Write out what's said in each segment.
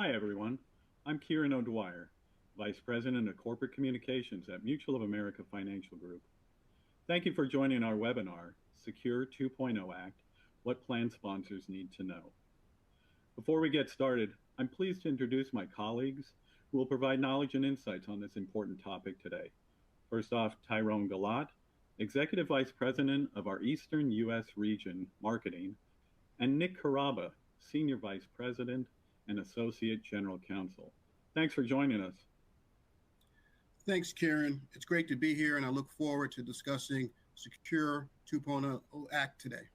Hi, everyone. I'm Kieran O'Dwyer, Vice President of Corporate Communications at Mutual of America Financial Group. Thank you for joining our webinar, Secure 2.0 Act, What Plan Sponsors Need to Know. Before we get started, I'm pleased to introduce my colleagues who will provide knowledge and insights on this important topic today. First off, Tyrone Galat, Executive Vice President of our Eastern U.S. Region Marketing, and Nick Caraba, Senior Vice President and Associate General Counsel. Thanks for joining us. Thanks, Karen. It's great to be here, and I look forward to discussing Secure 2.0 Act today.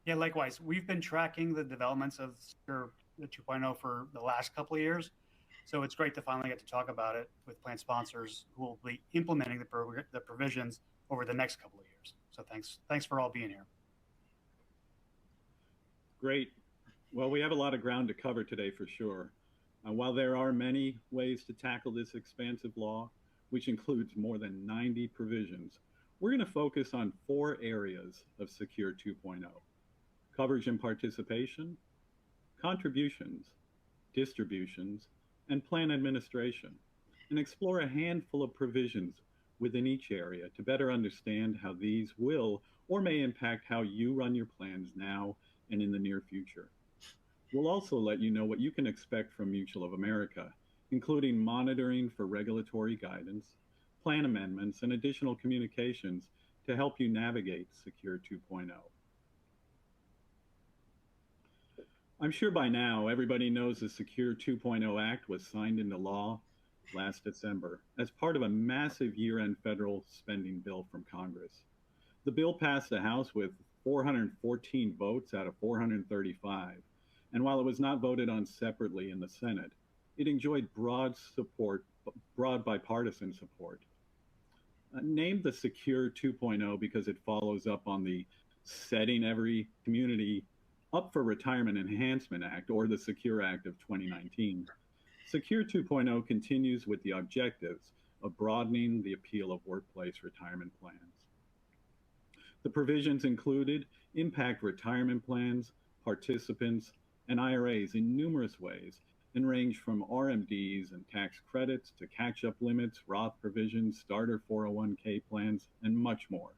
Yeah, likewise. We've been tracking the developments of Secure 2.0 for the last couple of years, so it's great to finally get to talk about it with plan sponsors who will be implementing the provisions over the next couple of years. So thanks for all being here. Great. Well, we have a lot of ground to cover today for sure. While there are many ways to tackle this expansive law, which includes more than 90 provisions, we're going to focus on 4 areas of Secure 2.0: coverage and participation, contributions, distributions, and plan administration, and explore a handful of provisions within each area to better understand how these will or may impact how you run your plans now and in the near future. We'll also let you know what you can expect from Mutual of America, including monitoring for regulatory guidance, plan amendments, and additional communications to help you navigate Secure 2.0. I'm sure by now everybody knows the Secure 2.0 Act was signed into law last December as part of a massive year-end federal spending bill from Congress. The bill passed the House with 414 votes out of 435. And while it was not voted on separately in the Senate, it enjoyed broad bipartisan support. Named the Secure 2.0 because it follows up on the Setting Every Community Up for Retirement Enhancement Act, or the Secure Act of 2019. Secure 2.0 continues with the objectives of broadening the appeal of workplace retirement plans. The provisions included impact retirement plans, participants, and IRAs in numerous ways and range from RMDs and tax credits to catch-up limits, Roth provisions, starter 401k plans, and much more.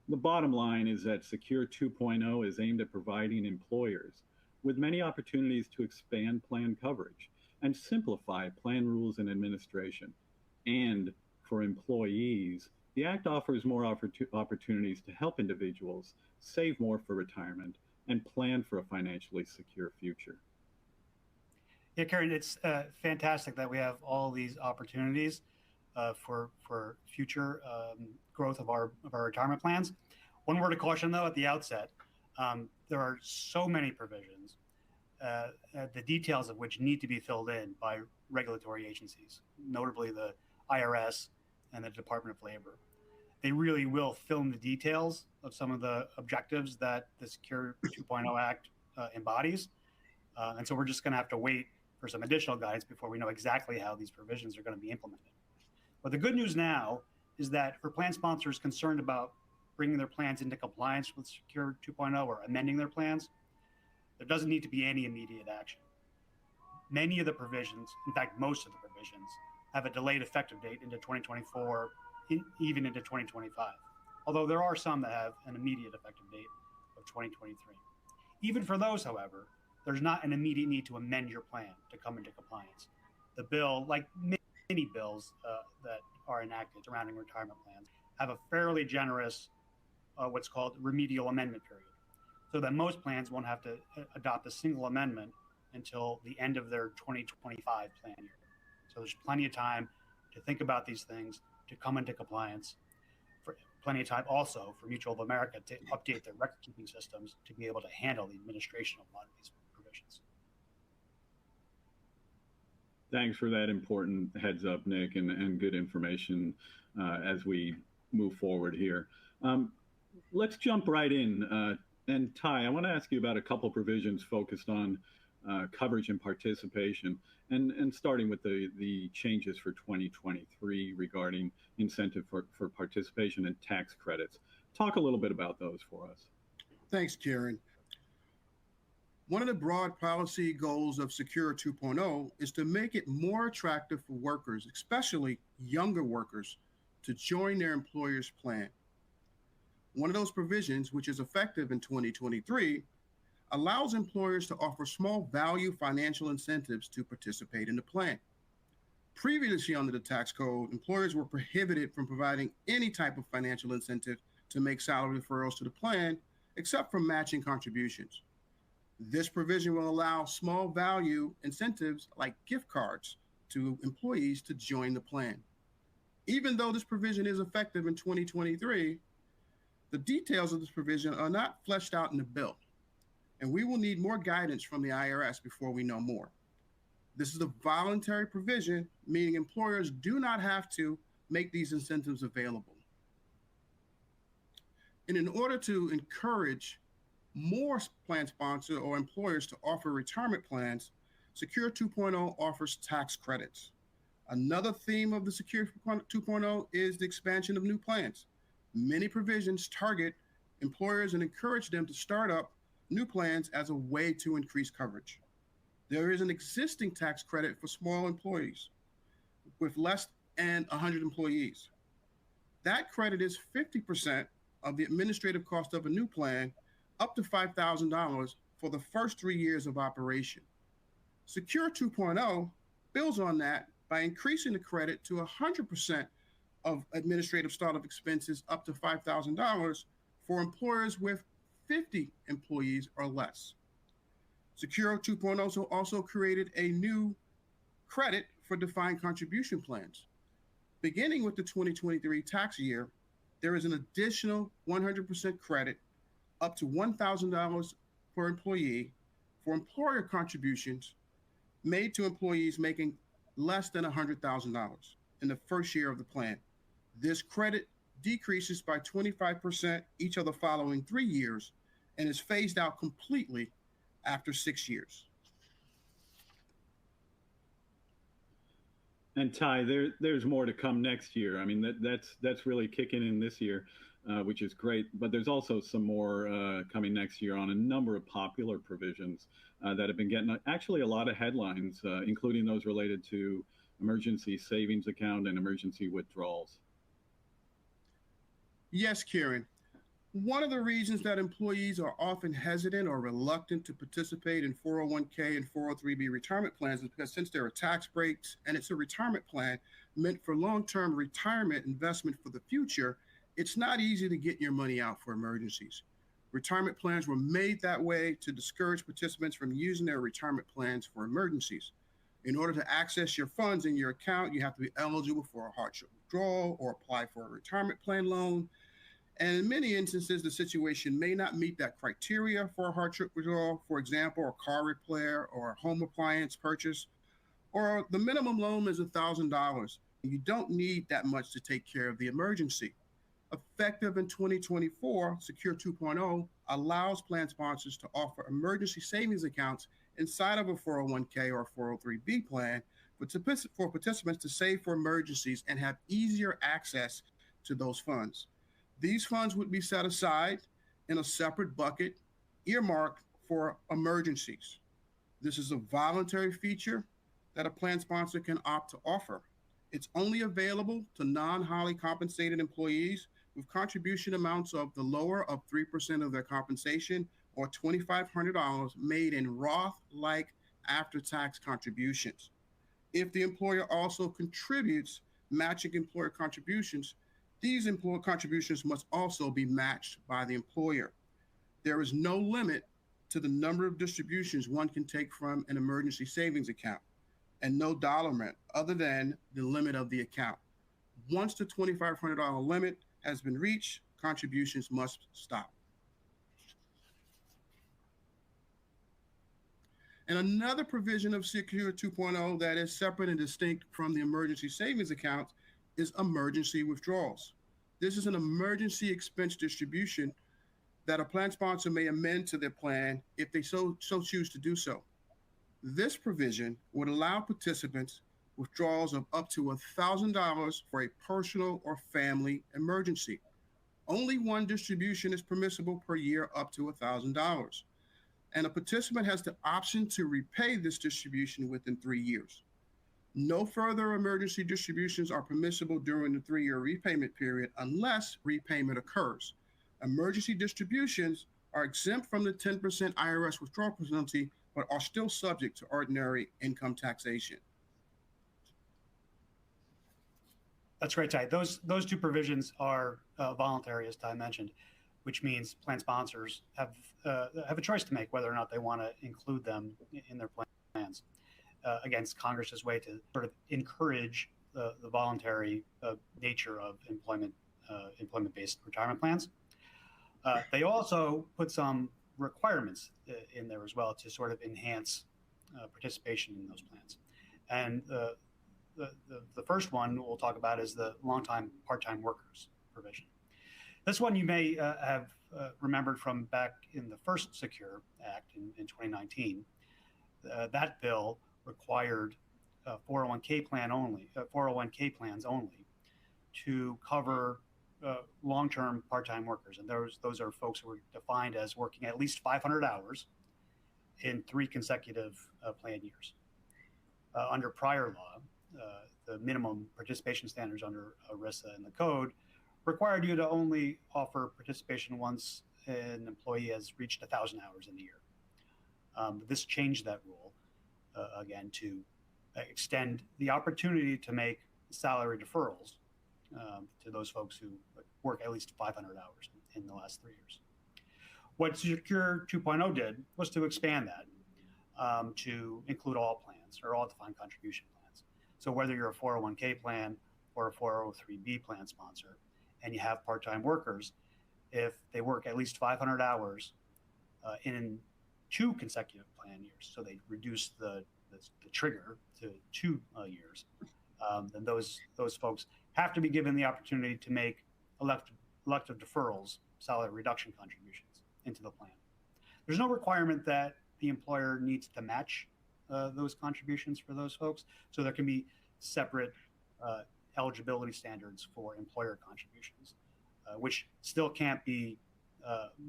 The bottom line is that Secure 2.0 is aimed at providing employers with many opportunities to expand plan coverage and simplify plan rules and administration. And for employees, the Act offers more opportunities to help individuals save more for retirement and plan for a financially secure future. Yeah, Karen, it's fantastic that we have all these opportunities for future growth of our retirement plans. One word of caution, though, at the outset: there are so many provisions, the details of which need to be filled in by regulatory agencies, notably the IRS and the Department of Labor. They really will fill in the details of some of the objectives that the Secure 2.0 Act embodies. And so we're just going to have to wait for some additional guidance before we know exactly how these provisions are going to be implemented. But the good news now is that for plan sponsors concerned about bringing their plans into compliance with Secure 2.0 or amending their plans, there doesn't need to be any immediate action. Many of the provisions, in fact, most of the provisions, have a delayed effective date into 2024, even into 2025, although there are some that have an immediate effective date of 2023. Even for those, however, there's not an immediate need to amend your plan to come into compliance. The bill, like many bills that are enacted surrounding retirement plans, have a fairly generous what's called remedial amendment period, so that most plans won't have to adopt a single amendment until the end of their 2025 plan year. So there's plenty of time to think about these things, to come into compliance, for plenty of time also for Mutual of America to update their record-keeping systems to be able to handle the administration of a lot of these provisions. Thanks for that important heads up, Nick, and good information as we move forward here. Let's jump right in. And Ty, I want to ask you about a couple provisions focused on coverage and participation, and starting with the changes for 2023 regarding incentive for participation and tax credits. Talk a little bit about those for us. Thanks, Karen. One of the broad policy goals of Secure 2.0 is to make it more attractive for workers, especially younger workers, to join their employer's plan. One of those provisions, which is effective in 2023, allows employers to offer small value financial incentives to participate in the plan. Previously, under the tax code, employers were prohibited from providing any type of financial incentive to make salary deferrals to the plan, except for matching contributions. This provision will allow small value incentives like gift cards to employees to join the plan. Even though this provision is effective in 2023, the details of this provision are not fleshed out in the bill, and we will need more guidance from the IRS before we know more. This is a voluntary provision, meaning employers do not have to make these incentives available. And in order to encourage more plan sponsors or employers to offer retirement plans, Secure 2.0 offers tax credits. Another theme of the Secure 2.0 is the expansion of new plans. Many provisions target employers and encourage them to start up new plans as a way to increase coverage. There is an existing tax credit for small employees with less than 100 employees. That credit is 50% of the administrative cost of a new plan, up to $5,000 for the first 3 years of operation. Secure 2.0 builds on that by increasing the credit to 100% of administrative startup expenses up to $5,000 for employers with 50 employees or less. Secure 2.0 also created a new credit for defined contribution plans. Beginning with the 2023 tax year, there is an additional 100% credit up to $1,000 per employee for employer contributions made to employees making less than $100,000 in the first year of the plan. This credit decreases by 25% each of the following 3 years and is phased out completely after 6 years. And Ty, there's more to come next year. I mean, that's really kicking in this year, which is great. But there's also some more coming next year on a number of popular provisions that have been getting actually a lot of headlines, including those related to emergency savings account and emergency withdrawals. Yes, Kieran. One of the reasons that employees are often hesitant or reluctant to participate in 401k and 403b retirement plans is because since there are tax breaks and it's a retirement plan meant for long-term retirement investment for the future, it's not easy to get your money out for emergencies. Retirement plans were made that way to discourage participants from using their retirement plans for emergencies. In order to access your funds in your account, you have to be eligible for a hardship withdrawal or apply for a retirement plan loan. And in many instances, the situation may not meet that criteria for a hardship withdrawal, for example, a car repair or a home appliance purchase, or the minimum loan is $1,000. You don't need that much to take care of the emergency. Effective in 2024, Secure 2.0 allows plan sponsors to offer emergency savings accounts inside of a 401k or 403b plan for participants to save for emergencies and have easier access to those funds. These funds would be set aside in a separate bucket earmarked for emergencies. This is a voluntary feature that a plan sponsor can opt to offer. It's only available to non-highly compensated employees with contribution amounts of the lower of 3% of their compensation or $2,500 made in Roth-like after-tax contributions. If the employer also contributes matching employer contributions, these employer contributions must also be matched by the employer. There is no limit to the number of distributions one can take from an emergency savings account, and no dollar amount other than the limit of the account. Once the $2,500 limit has been reached, contributions must stop. And another provision of Secure 2.0 that is separate and distinct from the emergency savings account is emergency withdrawals. This is an emergency expense distribution that a plan sponsor may amend to their plan if they so choose to do so. This provision would allow participants withdrawals of up to $1,000 for a personal or family emergency. Only one distribution is permissible per year up to $1,000. and a participant has the option to repay this distribution within 3 years. No further emergency distributions are permissible during the 3-year repayment period unless repayment occurs. Emergency distributions are exempt from the 10% IRS withdrawal penalty, but are still subject to ordinary income taxation. That's right, Ty. Those two provisions are voluntary, as Ty mentioned, which means plan sponsors have a choice to make whether or not they want to include them in their plans. Against Congress's way to sort of encourage the voluntary nature of employment-based retirement plans. They also put some requirements in there as well to sort of enhance participation in those plans. And the first one we'll talk about is the long-time part-time workers provision. This one you may have remembered from back in the first Secure Act in 2019. That bill required 401k plans only to cover long-term part-time workers, and those are folks who are defined as working at least 500 hours in 3 consecutive plan years. Under prior law, the minimum participation standards under ERISA and the code required you to only offer participation once an employee has reached 1,000 hours in a year. This changed that rule again to extend the opportunity to make salary deferrals to those folks who work at least 500 hours in the last 3 years. What Secure 2.0 did was to expand that to include all plans or all defined contribution plans. So whether you're a 401k plan or a 403b plan sponsor, and you have part-time workers, if they work at least 500 hours in 2 consecutive plan years, so they reduce the trigger to 2 years, then those folks have to be given the opportunity to make elective deferrals, salary reduction contributions into the plan. There's no requirement that the employer needs to match those contributions for those folks, so there can be separate eligibility standards for employer contributions, which still can't be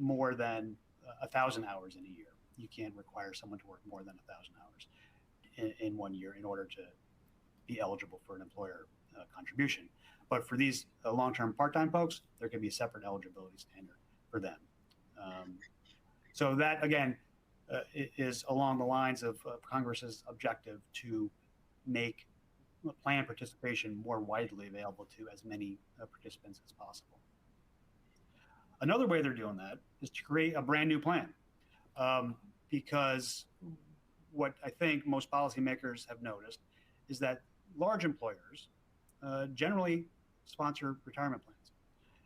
more than 1,000 hours in a year. You can't require someone to work more than 1,000 hours in 1 year in order to be eligible for an employer contribution. But for these long-term part-time folks, there can be a separate eligibility standard for them. So that, again, is along the lines of Congress's objective to make plan participation more widely available to as many participants as possible. Another way they're doing that is to create a brand new plan, because what I think most policymakers have noticed is that large employers generally sponsor retirement plans.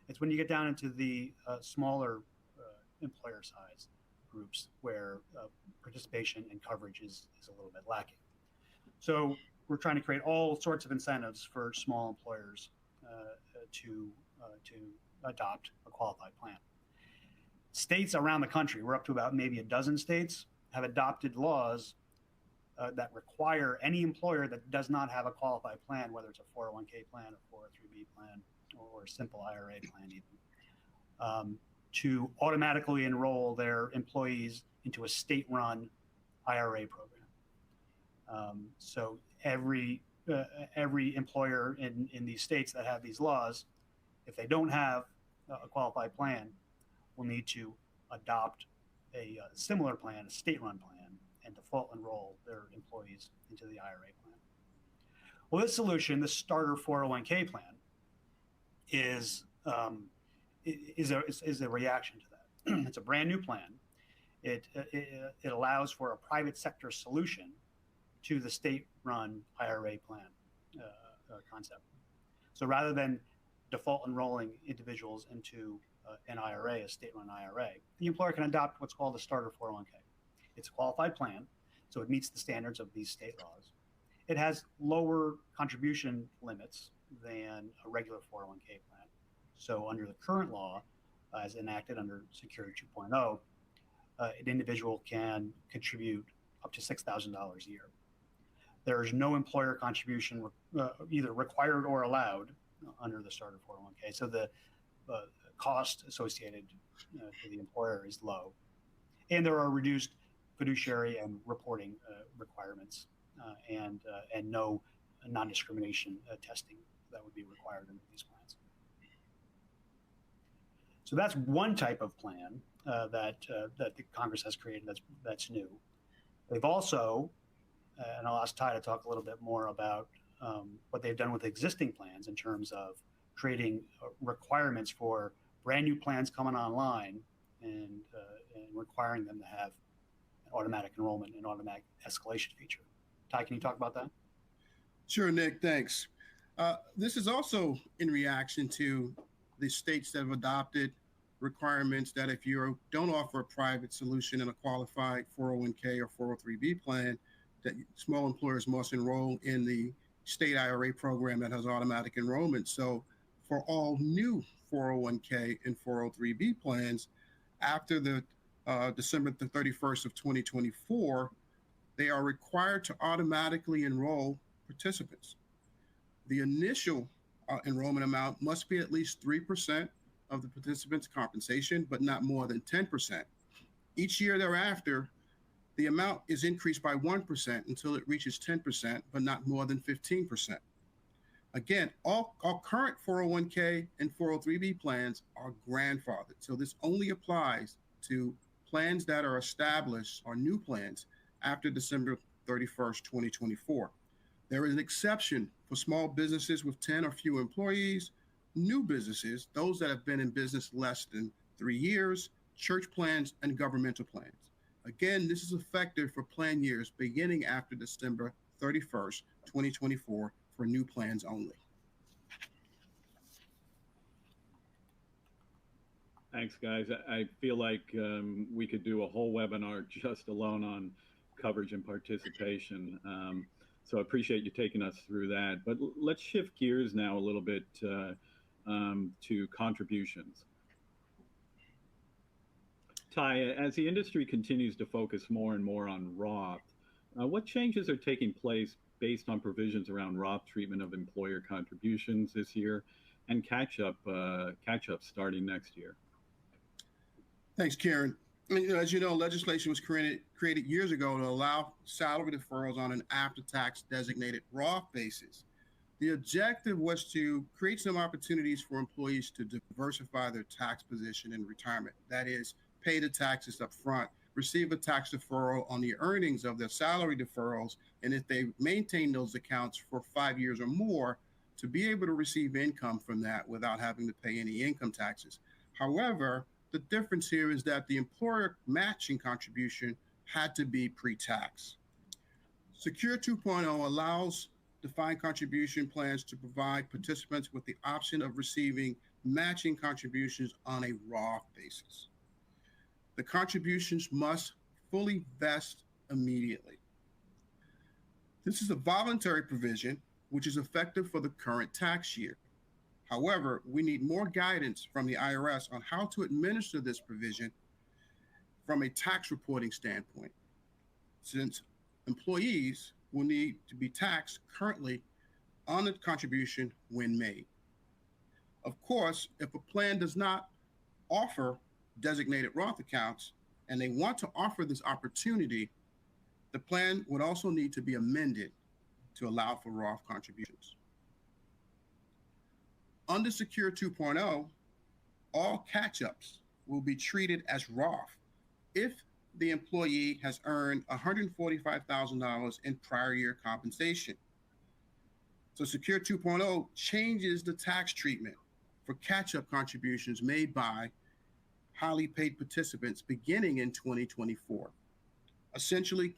It's when you get down into the smaller employer size groups where participation and coverage is a little bit lacking. So we're trying to create all sorts of incentives for small employers to adopt a qualified plan. States around the country, we're up to about maybe a dozen states, have adopted laws that require any employer that does not have a qualified plan, whether it's a 401k plan, a 403b plan, or a simple IRA plan even, to automatically enroll their employees into a state-run IRA program. So every employer in these states that have these laws, if they don't have a qualified plan, will need to adopt a similar plan, a state-run plan, and default enroll their employees into the IRA plan. Well, this solution, the starter 401k plan, is a reaction to that. It's a brand new plan. It allows for a private sector solution to the state-run IRA plan concept. So rather than default enrolling individuals into an IRA, a state-run IRA, the employer can adopt what's called a starter 401k. It's a qualified plan, so it meets the standards of these state laws. It has lower contribution limits than a regular 401k plan. So under the current law, as enacted under Secure 2.0, an individual can contribute up to $6,000 a year. There is no employer contribution either required or allowed under the starter 401k. So the cost associated to the employer is low. And there are reduced fiduciary and reporting requirements, and no non-discrimination testing that would be required under these plans. So that's one type of plan that the Congress has created that's new. They've also, and I'll ask Ty to talk a little bit more about what they've done with existing plans in terms of creating requirements for brand new plans coming online and requiring them to have an automatic enrollment and automatic escalation feature. Ty, can you talk about that? Sure, Nick, thanks. This is also in reaction to the states that have adopted requirements that if you don't offer a private solution in a qualified 401k or 403b plan, that small employers must enroll in the state IRA program that has automatic enrollment. So for all new 401k and 403b plans, after the December 31st of 2024, they are required to automatically enroll participants. The initial enrollment amount must be at least 3% of the participant's compensation, but not more than 10%. Each year thereafter, the amount is increased by 1% until it reaches 10%, but not more than 15%. Again, all current 401k and 403b plans are grandfathered. So this only applies to plans that are established or new plans after December 31st, 2024. There is an exception for small businesses with 10 or fewer employees, new businesses, those that have been in business less than 3 years, church plans, and governmental plans. Again, this is effective for plan years beginning after December 31st, 2024 for new plans only. Thanks, guys. I feel like we could do a whole webinar just alone on coverage and participation. So I appreciate you taking us through that. But let's shift gears now a little bit to contributions. Ty, as the industry continues to focus more and more on Roth, what changes are taking place based on provisions around Roth treatment of employer contributions this year and catch-up starting next year? Thanks, Karen. As you know, legislation was created years ago to allow salary deferrals on an after-tax designated Roth basis. The objective was to create some opportunities for employees to diversify their tax position in retirement. That is, pay the taxes up front, receive a tax deferral on the earnings of their salary deferrals, and if they maintain those accounts for 5 years or more, to be able to receive income from that without having to pay any income taxes. However, the difference here is that the employer matching contribution had to be pre-tax. Secure 2.0 allows defined contribution plans to provide participants with the option of receiving matching contributions on a Roth basis. The contributions must fully vest immediately. This is a voluntary provision, which is effective for the current tax year. However, we need more guidance from the IRS on how to administer this provision from a tax reporting standpoint, since employees will need to be taxed currently on the contribution when made. Of course, if a plan does not offer designated Roth accounts and they want to offer this opportunity, the plan would also need to be amended to allow for Roth contributions. Under Secure 2.0, all catch-ups will be treated as Roth if the employee has earned $145,000 in prior year compensation. So Secure 2.0 changes the tax treatment for catch-up contributions made by highly paid participants beginning in 2024. Essentially,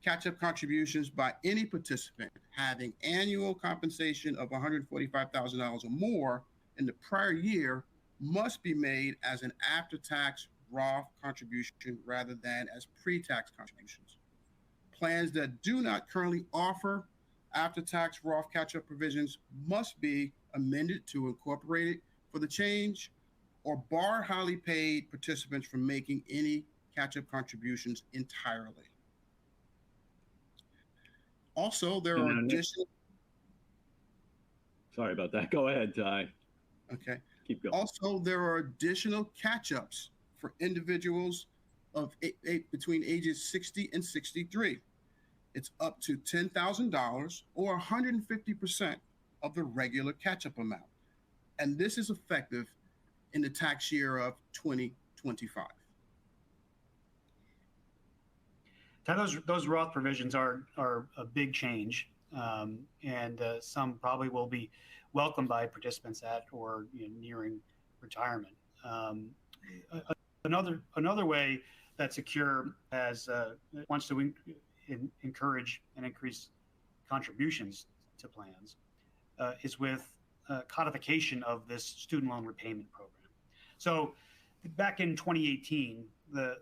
catch-up contributions by any participant having annual compensation of $145,000 or more in the prior year must be made as an after-tax Roth contribution rather than as pre-tax contributions. Plans that do not currently offer after-tax Roth catch-up provisions must be amended to incorporate it for the change or bar highly paid participants from making any catch-up contributions entirely. Also, there are additional... Sorry about that. Go ahead, Ty. Okay. Keep going. Also, there are additional catch-ups for individuals between ages 60 and 63. It's up to $10,000 or 150% of the regular catch-up amount. And this is effective in the tax year of 2025. Now, those Roth provisions are a big change, and some probably will be welcomed by participants at or nearing retirement. Another way that Secure has wants to encourage and increase contributions to plans is with codification of this student loan repayment program. So back in 2018, the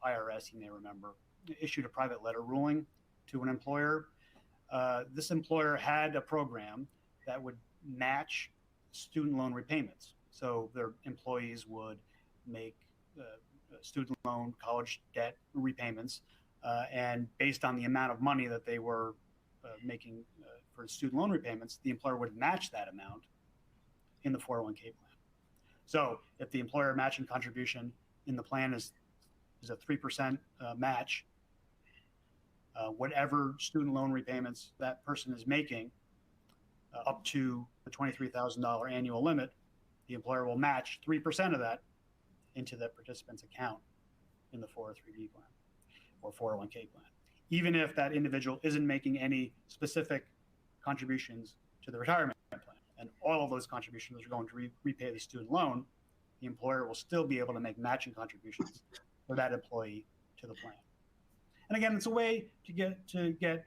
IRS, you may remember, issued a private letter ruling to an employer. This employer had a program that would match student loan repayments. So their employees would make student loan, college debt repayments, and based on the amount of money that they were making for student loan repayments, the employer would match that amount in the 401k plan. So if the employer matching contribution in the plan is a 3% match, whatever student loan repayments that person is making up to the $23,000 annual limit, the employer will match 3% of that into the participant's account in the 403b plan or 401k plan, even if that individual isn't making any specific contributions to the retirement plan. And all of those contributions are going to repay the student loan. The employer will still be able to make matching contributions for that employee to the plan. And again, it's a way to get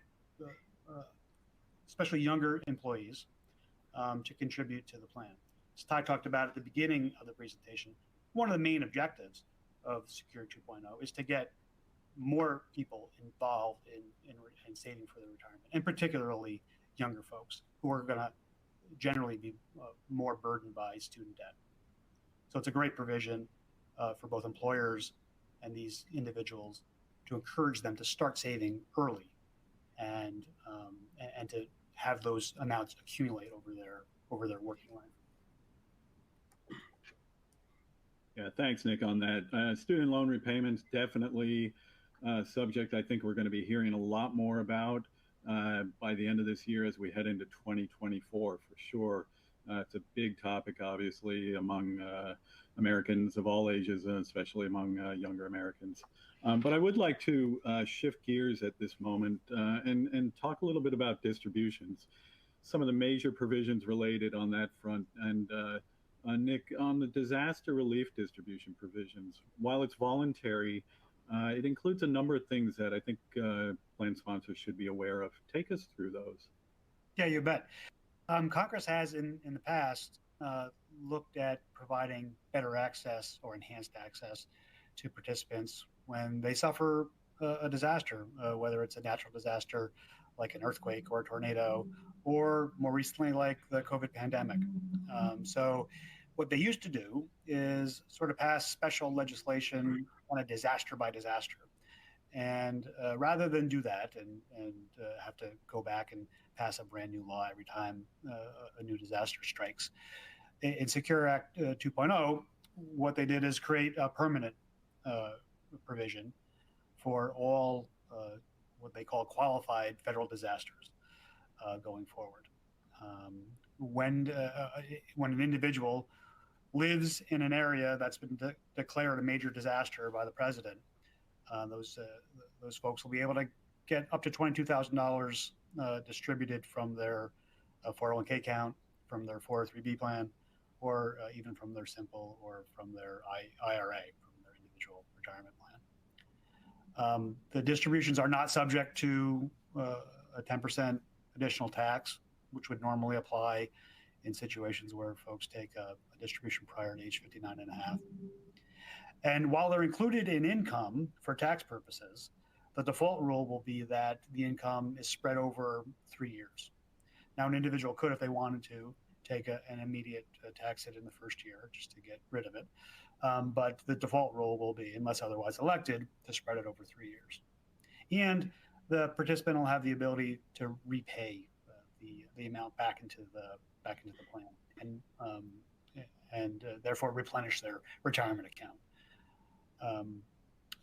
especially younger employees to contribute to the plan. As Ty talked about at the beginning of the presentation, one of the main objectives of Secure 2.0 is to get more people involved in saving for their retirement, and particularly younger folks who are going to generally be more burdened by student debt. So it's a great provision for both employers and these individuals to encourage them to start saving early and to have those amounts accumulate over their working life. Yeah, thanks, Nick, on that. Student loan repayments, definitely subject I think we're going to be hearing a lot more about by the end of this year as we head into 2024 for sure. It's a big topic, obviously, among Americans of all ages, especially among younger Americans. But I would like to shift gears at this moment and talk a little bit about distributions, some of the major provisions related on that front. And Nick, on the disaster relief distribution provisions, while it's voluntary, it includes a number of things that I think plan sponsors should be aware of. Take us through those. Yeah, you bet. Congress has in the past looked at providing better access or enhanced access to participants when they suffer a disaster, whether it's a natural disaster like an earthquake or a tornado, or more recently like the COVID pandemic. So what they used to do is sort of pass special legislation on a disaster by disaster. And rather than do that and have to go back and pass a brand new law every time a new disaster strikes, in Secure Act 2.0, what they did is create a permanent provision for all what they call qualified federal disasters going forward. When an individual lives in an area that's been declared a major disaster by the president, those folks will be able to get up to $22,000 distributed from their 401k account, from their 403b plan, or even from their simple or from their IRA, from their individual retirement plan. The distributions are not subject to a 10% additional tax, which would normally apply in situations where folks take a distribution prior to age 59 and a half. And while they're included in income for tax purposes, the default rule will be that the income is spread over 3 years. Now, an individual could, if they wanted to, take an immediate tax hit in the first year just to get rid of it. But the default rule will be, unless otherwise elected, to spread it over 3 years. And the participant will have the ability to repay the amount back into the plan and therefore replenish their retirement account.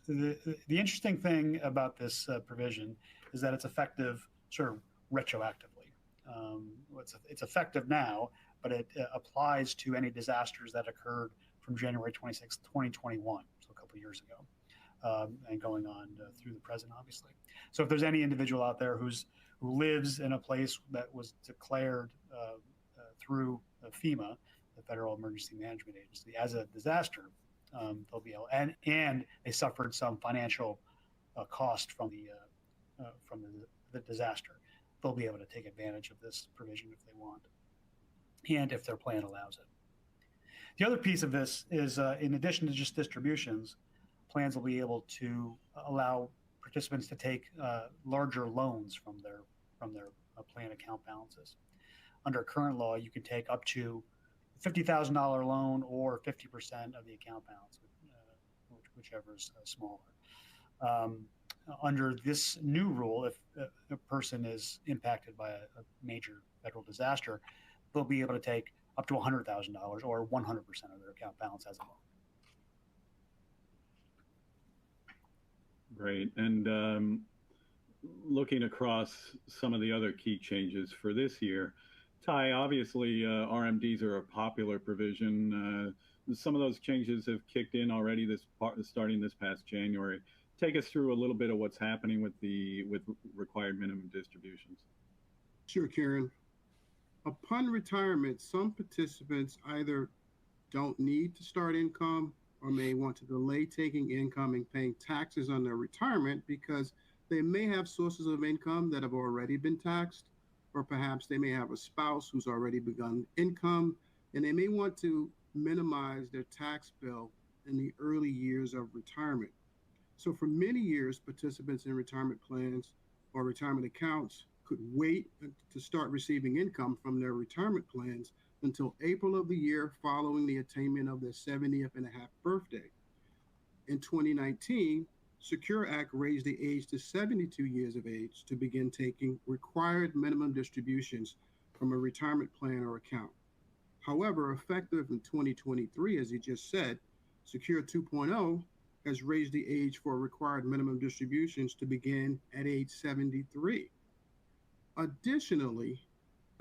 the interesting thing about this provision is that it's effective sort of retroactively. It's effective now, but it applies to any disasters that occurred from January 26, 2021, so a couple of years ago, and going on through the present, obviously. So if there's any individual out there who lives in a place that was declared through FEMA, the Federal Emergency Management Agency, as a disaster, they'll be able, and they suffered some financial cost from the disaster, they'll be able to take advantage of this provision if they want, and if their plan allows it. The other piece of this is, in addition to just distributions, plans will be able to allow participants to take larger loans from their plan account balances. Under current law, you can take up to $50,000 loan or 50% of the account balance, whichever is smaller. Under this new rule, if a person is impacted by a major federal disaster, they'll be able to take up to $100,000 or 100% of their account balance as a loan. Great. And looking across some of the other key changes for this year, Ty, obviously RMDs are a popular provision. Some of those changes have kicked in already starting this past January. Take us through a little bit of what's happening with required minimum distributions. Sure, Karen. Upon retirement, some participants either don't need to start income or may want to delay taking income and paying taxes on their retirement because they may have sources of income that have already been taxed, or perhaps they may have a spouse who's already begun income, and they may want to minimize their tax bill in the early years of retirement. So for many years, participants in retirement plans or retirement accounts could wait to start receiving income from their retirement plans until April of the year following the attainment of their 70th and a half birthday. In 2019, Secure Act raised the age to 72 years of age to begin taking required minimum distributions from a retirement plan or account. However, effective in 2023, as you just said, Secure 2.0 has raised the age for required minimum distributions to begin at age 73. Additionally,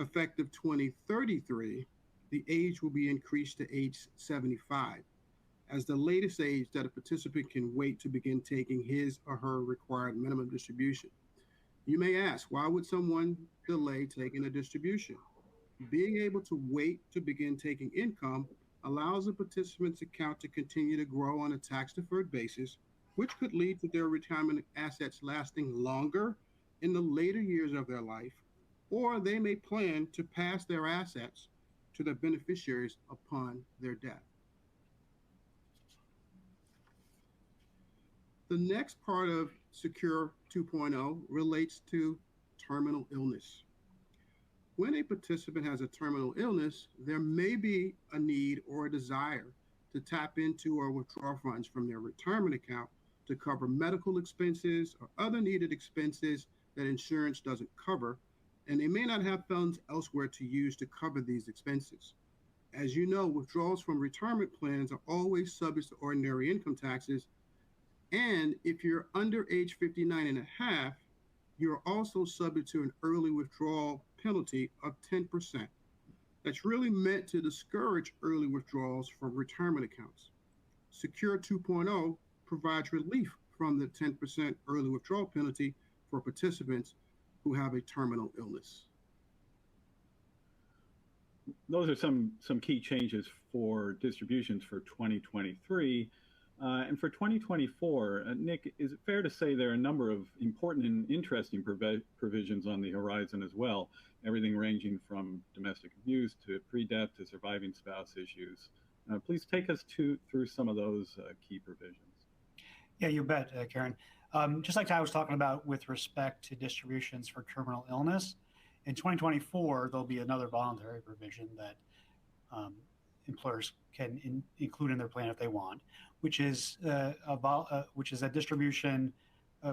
effective 2033, the age will be increased to age 75 as the latest age that a participant can wait to begin taking his or her required minimum distribution. You may ask, why would someone delay taking a distribution? Being able to wait to begin taking income allows a participant's account to continue to grow on a tax-deferred basis, which could lead to their retirement assets lasting longer in the later years of their life, or they may plan to pass their assets to their beneficiaries upon their death. The next part of Secure 2.0 relates to terminal illness. When a participant has a terminal illness, there may be a need or a desire to tap into or withdraw funds from their retirement account to cover medical expenses or other needed expenses that insurance doesn't cover, and they may not have funds elsewhere to use to cover these expenses. As you know, withdrawals from retirement plans are always subject to ordinary income taxes, and if you're under age 59 and a half, you're also subject to an early withdrawal penalty of 10%. That's really meant to discourage early withdrawals from retirement accounts. Secure 2.0 provides relief from the 10% early withdrawal penalty for participants who have a terminal illness. Those are some key changes for distributions for 2023. And for 2024, Nick, is it fair to say there are a number of important and interesting provisions on the horizon as well, everything ranging from domestic abuse to pre-death to surviving spouse issues? Please take us through some of those key provisions. Yeah, you bet, Karen. Just like I was talking about with respect to distributions for terminal illness, in 2024, there'll be another voluntary provision that employers can include in their plan if they want, which is a distribution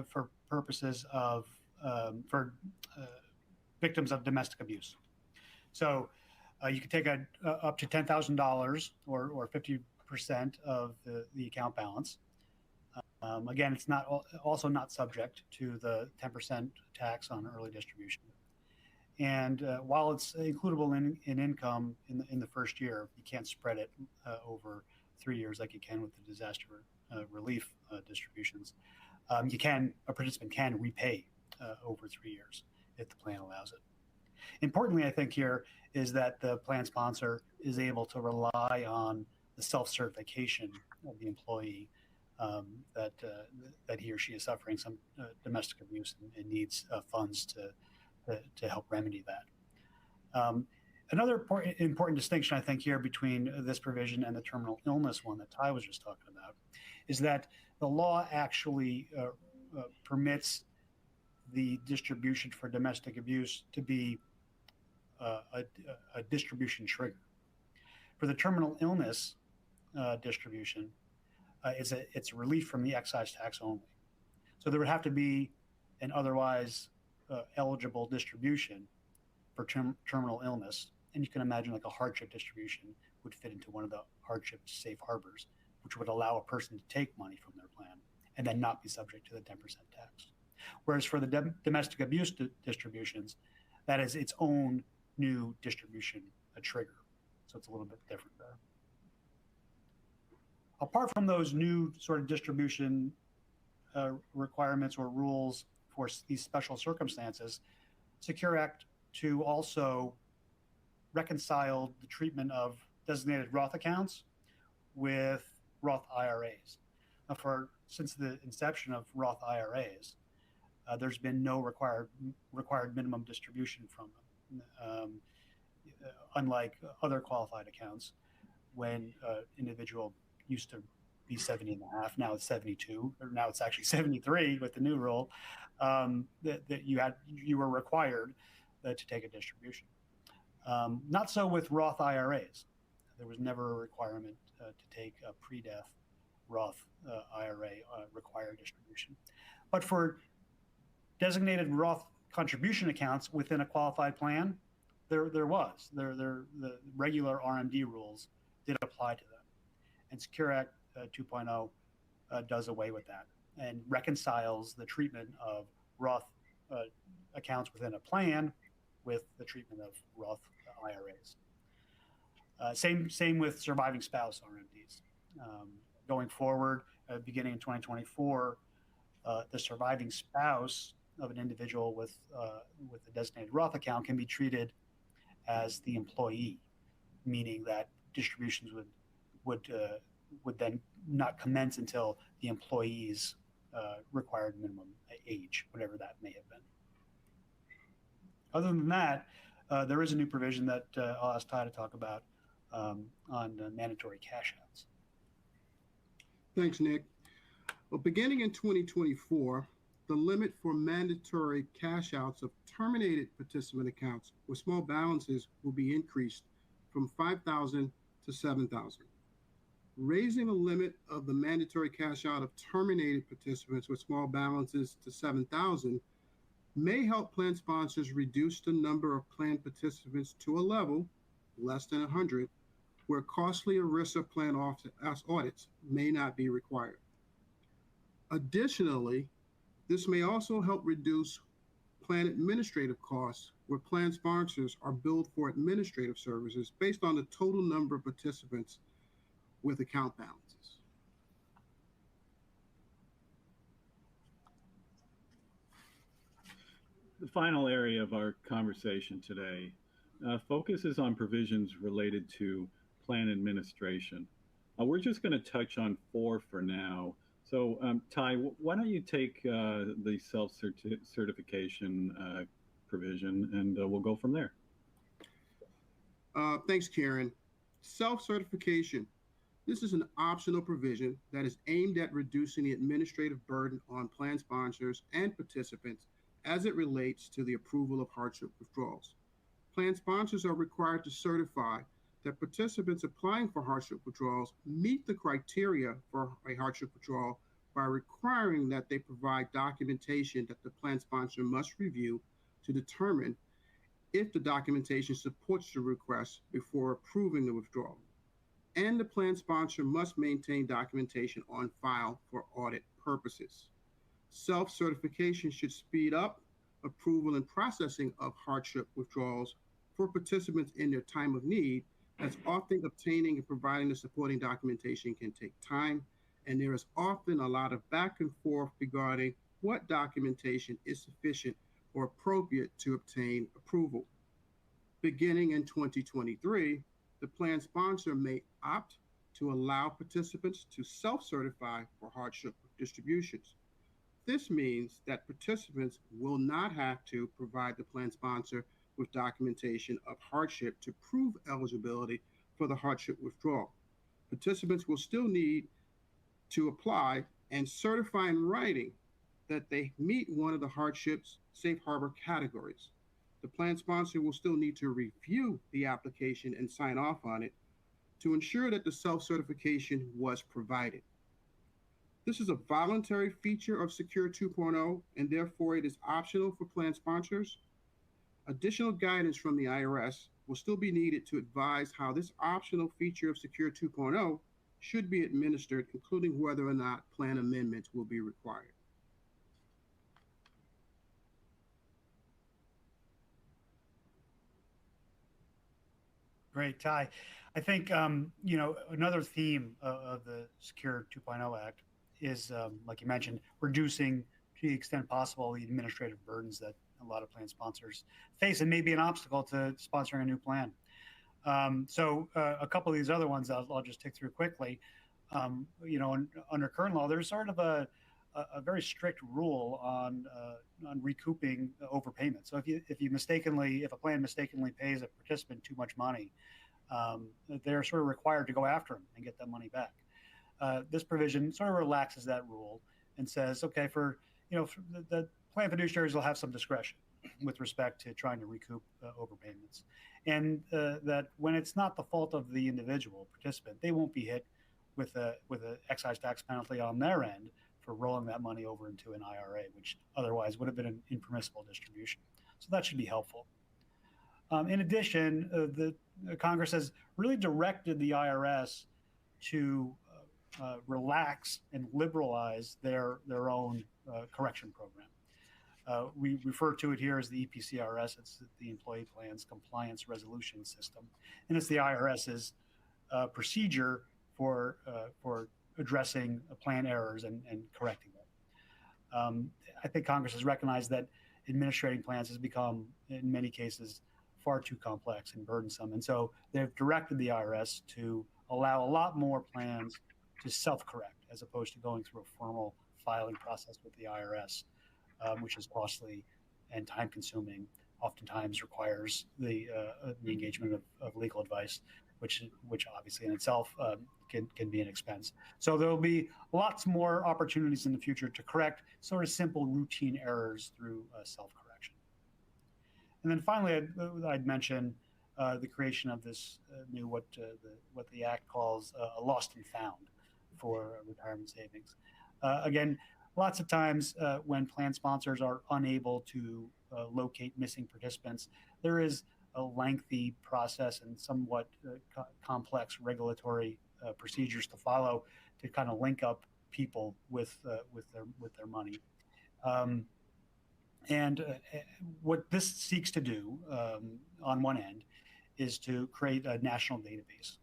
for purposes of for victims of domestic abuse. So you can take up to $10,000 or 50% of the account balance Again, it's not also not subject to the 10% tax on early distribution. And while it's includable in income in the first year, you can't spread it over 3 years like you can with the disaster relief distributions. A participant can repay over 3 years if the plan allows it. Importantly, I think here is that the plan sponsor is able to rely on the self-certification of the employee that he or she is suffering some domestic abuse and needs funds to help remedy that. Another important distinction, I think, here between this provision and the terminal illness one that Ty was just talking about is that the law actually permits the distribution for domestic abuse to be a distribution trigger. For the terminal illness distribution, it's a relief from the excise tax only. So there would have to be an otherwise eligible distribution for terminal illness. And you can imagine like a hardship distribution would fit into one of the hardship safe harbors, which would allow a person to take money from their plan and then not be subject to the 10% tax. Whereas for the domestic abuse distributions, that is its own new distribution, a trigger. So it's a little bit different there. Apart from those new sort of distribution requirements or rules for these special circumstances, Secure Act 2 also reconciled the treatment of designated Roth accounts with Roth IRAs. Now since the inception of Roth IRAs, there's been no required minimum distribution from them, unlike other qualified accounts when individual used to be 70 and a half, now it's 72, or now it's actually 73 with the new rule, that you were required to take a distribution. Not so with Roth IRAs. There was never a requirement to take a pre-death Roth IRA required distribution. But for designated Roth contribution accounts within a qualified plan, there was. The regular RMD rules did apply to them. And Secure Act 2.0 does away with that and reconciles the treatment of Roth accounts within a plan with the treatment of Roth IRAs. Same with surviving spouse RMDs. Going forward, beginning in 2024, the surviving spouse of an individual with a designated Roth account can be treated as the employee, meaning that distributions would then not commence until the employee's required minimum age, whatever that may have been. Other than that, there is a new provision that I'll ask Ty to talk about on mandatory cash outs. Thanks, Nick. Well, beginning in 2024, the limit for mandatory cash outs of terminated participant accounts with small balances will be increased from 5,000 to 7,000. Raising the limit of the mandatory cash out of terminated participants with small balances to 7,000 may help plan sponsors reduce the number of plan participants to a level less than 100 where costly ERISA plan audits may not be required. Additionally, this may also help reduce plan administrative costs where plan sponsors are billed for administrative services based on the total number of participants with account balances. The final area of our conversation today focuses on provisions related to plan administration. We're just going to touch on 4 for now. So, Ty, why don't you take the self-certification provision, and we'll go from there. Thanks, Karen. Self-certification. This is an optional provision that is aimed at reducing the administrative burden on plan sponsors and participants as it relates to the approval of hardship withdrawals. Plan sponsors are required to certify that participants applying for hardship withdrawals meet the criteria for a hardship withdrawal by requiring that they provide documentation that the plan sponsor must review to determine if the documentation supports the request before approving the withdrawal. and the plan sponsor must maintain documentation on file for audit purposes. Self-certification should speed up approval and processing of hardship withdrawals for participants in their time of need, as often obtaining and providing the supporting documentation can take time, and there is often a lot of back and forth regarding what documentation is sufficient or appropriate to obtain approval. Beginning in 2023, the plan sponsor may opt to allow participants to self-certify for hardship distributions. This means that participants will not have to provide the plan sponsor with documentation of hardship to prove eligibility for the hardship withdrawal. Participants will still need to apply and certify in writing that they meet one of the hardship's safe harbor categories. The plan sponsor will still need to review the application and sign off on it to ensure that the self-certification was provided. This is a voluntary feature of Secure 2.0, and therefore it is optional for plan sponsors. Additional guidance from the IRS will still be needed to advise how this optional feature of Secure 2.0 should be administered, including whether or not plan amendments will be required. Great, Ty. I think another theme of the Secure 2.0 Act is, like you mentioned, reducing to the extent possible the administrative burdens that a lot of plan sponsors face and may be an obstacle to sponsoring a new plan. So a couple of these other ones I'll just tick through quickly. Under current law, there's sort of a very strict rule on recouping overpayment. So if a plan mistakenly pays a participant too much money, they're sort of required to go after them and get that money back. This provision sort of relaxes that rule and says, okay, for the plan fiduciaries will have some discretion with respect to trying to recoup overpayments, and that when it's not the fault of the individual participant, they won't be hit with a excise tax penalty on their end for rolling that money over into an IRA, which otherwise would have been an impermissible distribution. So that should be helpful. In addition, the Congress has really directed the IRS to relax and liberalize their own correction program. We refer to it here as the EPCRS. It's the Employee Plans Compliance Resolution System, and it's the IRS's procedure for addressing plan errors and correcting them. I think Congress has recognized that administrating plans has become, in many cases, far too complex and burdensome, and so they've directed the IRS to allow a lot more plans to self-correct as opposed to going through a formal filing process with the IRS, which is costly and time-consuming. Oftentimes requires the engagement of legal advice, which obviously in itself can be an expense. So there will be lots more opportunities in the future to correct sort of simple routine errors through self-correction. And then finally, I'd mention the creation of this new what the Act calls a lost and found for retirement savings. Again, lots of times when plan sponsors are unable to locate missing participants, there is a lengthy process and somewhat complex regulatory procedures to follow to kind of link up people with their money. And what this seeks to do, on one end, is to create a national database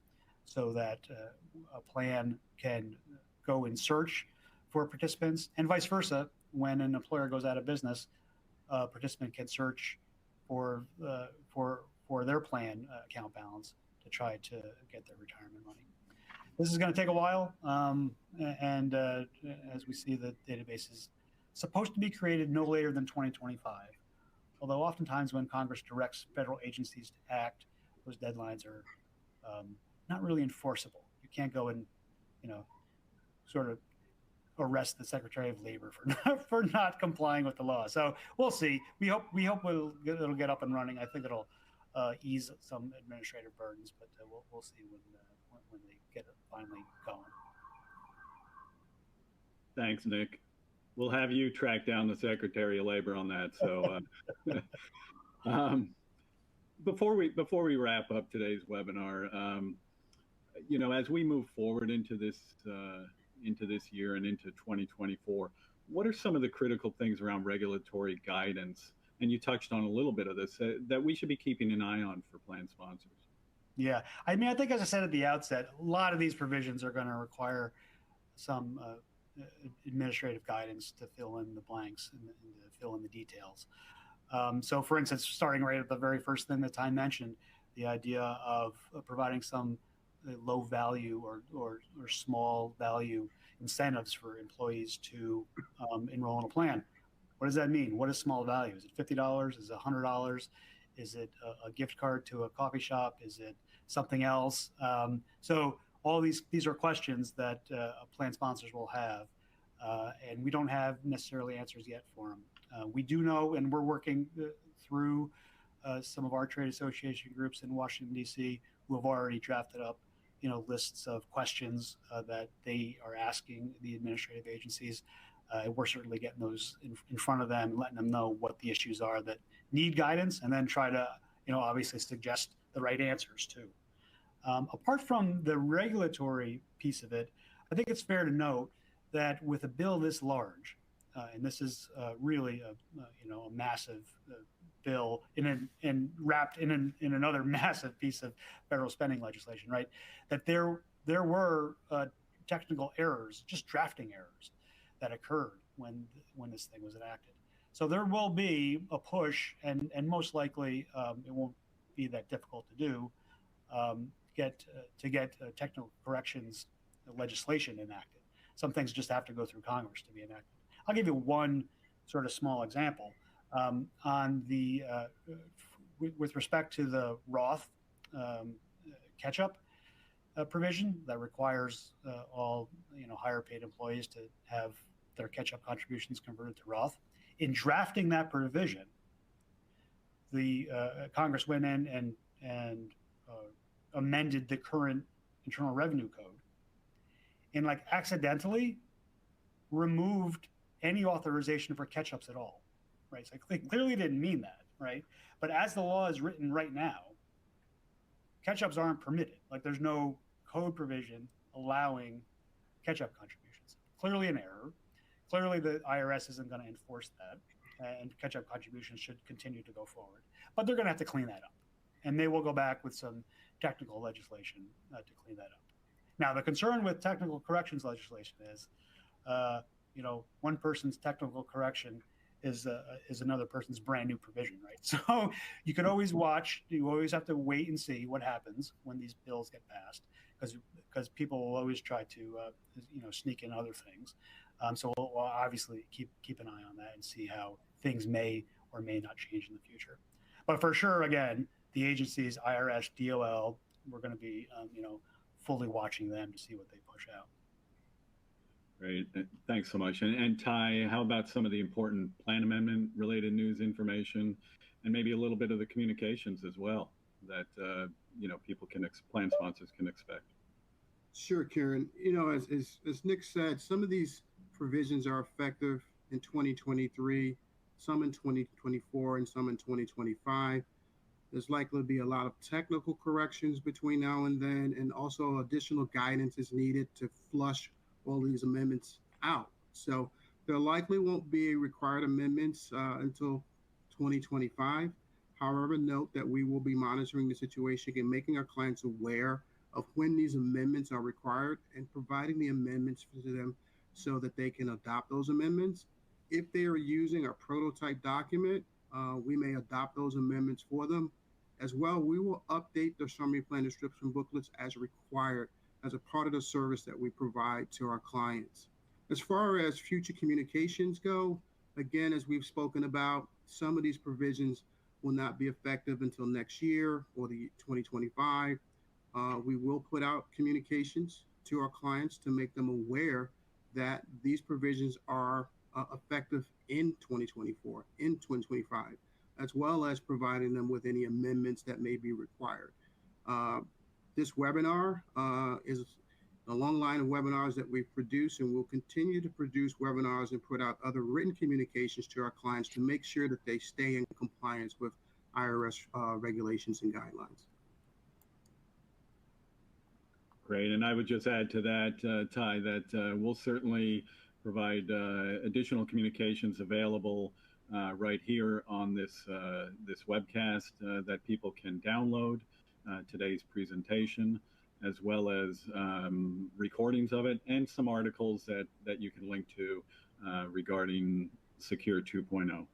so that a plan can go in search for participants, and vice versa. When an employer goes out of business, a participant can search for their plan account balance to try to get their retirement money. This is going to take a while, and as we see, the database is supposed to be created no later than 2025. Although oftentimes when Congress directs federal agencies to act, those deadlines are not really enforceable. You can't go and, sort of arrest the Secretary of Labor for not complying with the law. So we'll see. We hope it'll get up and running. I think it'll ease some administrative burdens, but we'll see when they get it finally going. Thanks, Nick. We'll have you track down the Secretary of Labor on that. So before we wrap up today's webinar, as we move forward into this year and into 2024, what are some of the critical things around regulatory guidance? And you touched on a little bit of this that we should be keeping an eye on for plan sponsors. Yeah, I mean, I think as I said at the outset, a lot of these provisions are going to require some administrative guidance to fill in the blanks and to fill in the details. So, for instance, starting right at the very first thing that Ty mentioned, the idea of providing some low value or small value incentives for employees to enroll in a plan. What does that mean? What is small value? Is it $50? Is it $100? Is it a gift card to a coffee shop? Is it something else? So all these are questions that plan sponsors will have, and we don't have necessarily answers yet for them. We do know, and we're working through some of our trade association groups in Washington, D.C., who have already drafted up, lists of questions that they are asking the administrative agencies. We're certainly getting those in front of them and letting them know what the issues are that need guidance, and then try to, obviously suggest the right answers too. Apart from the regulatory piece of it, I think it's fair to note that with a bill this large, and this is really a massive bill and wrapped in another massive piece of federal spending legislation, right? That there were technical errors, just drafting errors, that occurred when this thing was enacted. So there will be a push, and most likely it won't be that difficult to do, get technical corrections legislation enacted. Some things just have to go through Congress to be enacted. I'll give you one sort of small example. On the with respect to the Roth catch-up provision that requires all higher paid employees to have their catch-up contributions converted to Roth. In drafting that provision, the Congress went in and amended the current Internal Revenue Code, and accidentally removed any authorization for catch-ups at all, right? So they clearly didn't mean that, right? But as the law is written right now, catch-ups aren't permitted. There's no code provision allowing catch-up contributions. Clearly an error. Clearly the IRS isn't going to enforce that, and catch-up contributions should continue to go forward. But they're going to have to clean that up, and they will go back with some technical legislation to clean that up. Now, the concern with technical corrections legislation is, one person's technical correction is another person's brand new provision, right? So you could always watch. You always have to wait and see what happens when these bills get passed, because people will always try to sneak in other things. So we'll obviously keep an eye on that and see how things may or may not change in the future. But for sure, again, the agencies, IRS, DOL, we're going to be fully watching them to see what they push out. Great. Thanks so much. And Ty, how about some of the important plan amendment related news information, and maybe a little bit of the communications as well that people plan sponsors can expect? Sure, Karen. As Nick said, some of these provisions are effective in 2023, some in 2024, and some in 2025. There's likely to be a lot of technical corrections between now and then, and also additional guidance is needed to flush all these amendments out. So there likely won't be required amendments until 2025. However, note that we will be monitoring the situation and making our clients aware of when these amendments are required and providing the amendments to them so that they can adopt those amendments. If they are using a prototype document, we may adopt those amendments for them. As well, we will update the summary plan description booklets as required as a part of the service that we provide to our clients. As far as future communications go, again, as we've spoken about, some of these provisions will not be effective until next year or the 2025. We will put out communications to our clients to make them aware that these provisions are effective in 2024, in 2025, as well as providing them with any amendments that may be required. This webinar is a long line of webinars that we've produced, and we'll continue to produce webinars and put out other written communications to our clients to make sure that they stay in compliance with IRS regulations and guidelines. Great. And I would just add to that, Ty, that we'll certainly provide additional communications available right here on this webcast that people can download today's presentation, as well as recordings of it and some articles that you can link to regarding Secure 2.0.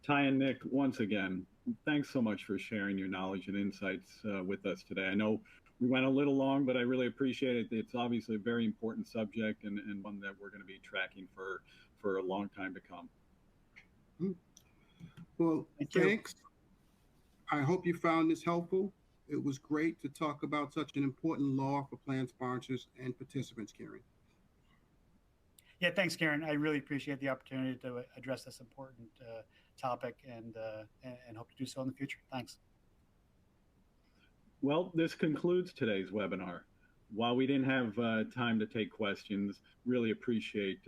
Ty and Nick, once again, thanks so much for sharing your knowledge and insights with us today. I know we went a little long, but I really appreciate it. It's obviously a very important subject and one that we're going to be tracking for a long time to come. Well, thanks. I hope you found this helpful. It was great to talk about such an important law for plan sponsors and participants, Karen. Yeah, thanks, Karen. I really appreciate the opportunity to address this important topic and hope to do so in the future. Thanks. Well, this concludes today's webinar. While we didn't have time to take questions, really appreciate,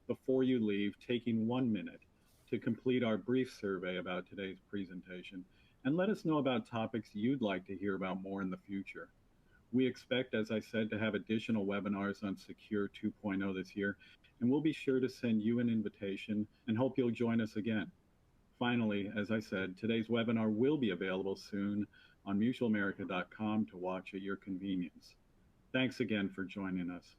before you leave, taking 1 minute to complete our brief survey about today's presentation and let us know about topics you'd like to hear about more in the future. We expect, as I said, to have additional webinars on Secure 2.0 this year, and we'll be sure to send you an invitation and hope you'll join us again. Finally, as I said, today's webinar will be available soon on mutualamerica.com to watch at your convenience. Thanks again for joining us.